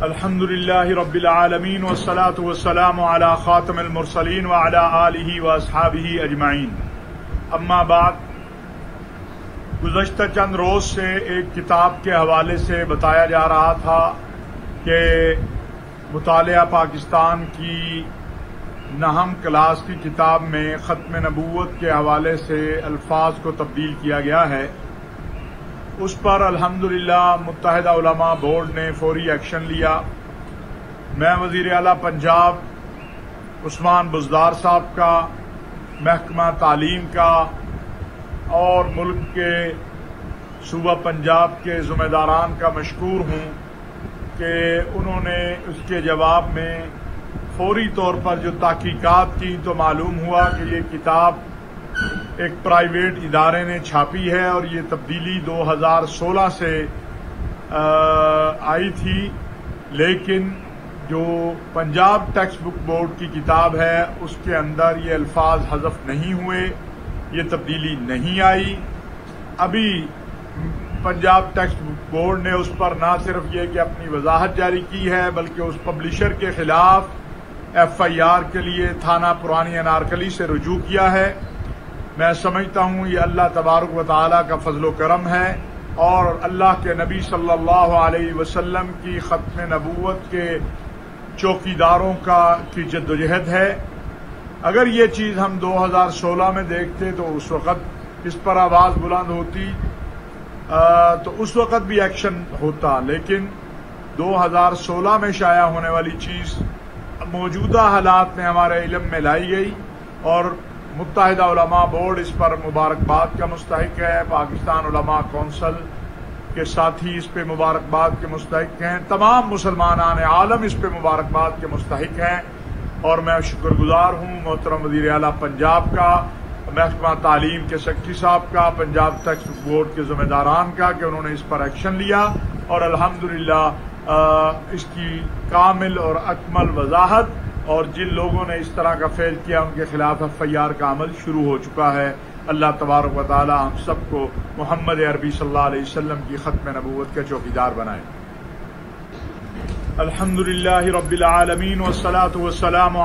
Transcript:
الحمدللہ رب العالمین والصلاة والسلام علی خاتم المرسلین وعلی آلہ واصحابہ اجمعین، اما بعد۔ گزشتہ چند روز سے ایک کتاب کے حوالے سے بتایا جا رہا تھا کہ مطالعہ پاکستان کی نہم کلاس کی کتاب میں ختم نبوت کے حوالے سے الفاظ کو تبدیل کیا گیا ہے۔ اس پر الحمدللہ متحدہ علماء بورڈ نے فوری ایکشن لیا۔ میں وزیر اعلیٰ پنجاب عثمان بزدار صاحب کا، محکمہ تعلیم کا اور ملک کے صوبہ پنجاب کے ذمہ داران کا مشکور ہوں کہ انہوں نے اس کے جواب میں فوری طور پر جو تحقیقات کی تو معلوم ہوا کہ یہ کتاب ایک پرائیویٹ ادارے نے چھاپی ہے اور یہ تبدیلی 2016 سے آئی تھی، لیکن جو پنجاب ٹیکسٹ بک بورڈ کی کتاب ہے اس کے اندر یہ الفاظ حذف نہیں ہوئے، یہ تبدیلی نہیں آئی۔ ابھی پنجاب ٹیکسٹ بک بورڈ نے اس پر نہ صرف یہ کہ اپنی وضاحت جاری کی ہے بلکہ اس پبلشر کے خلاف FIR کے لیے تھانہ پرانی انارکلی سے رجوع کیا ہے۔ میں سمجھتا ہوں یہ اللہ تبارک و تعالیٰ کا فضل و کرم ہے اور اللہ کے نبی صلی اللہ علیہ وسلم کی ختم نبوت کے چوکیداروں کی جدوجہد ہے۔ اگر یہ چیز ہم 2016 میں دیکھتے تو اس وقت اس پر آواز بلند ہوتی تو اس وقت بھی ایکشن ہوتا، لیکن 2016 میں شائع ہونے والی چیز موجودہ حالات میں ہمارے علم میں لائی گئی اور متحدہ علماء بورڈ اس پر مبارکباد کا مستحق ہے، پاکستان علماء کونسل کے ساتھی اس پہ مبارکباد کے مستحق ہیں، تمام مسلمانان عالم اس پہ مبارکباد کے مستحق ہیں، اور میں شکر گزار ہوں محترم وزیر اعلیٰ پنجاب کا، محکمہ تعلیم کے سیکرٹری صاحب کا، پنجاب ٹیکسٹ بورڈ کے ذمہ داران کا کہ انہوں نے اس پر ایکشن لیا اور الحمدللہ اس کی کامل اور اکمل وضاحت، اور جن لوگوں نے اس طرح کا فعل کیا ان کے خلاف FIR کا عمل شروع ہو چکا ہے۔ اللہ تبارک و تعالی ہم سب کو محمد عربی صلی اللہ علیہ وسلم کی ختم نبوت کا چوکیدار بنائے۔ الحمدللہ رب العالمین والصلاة والسلام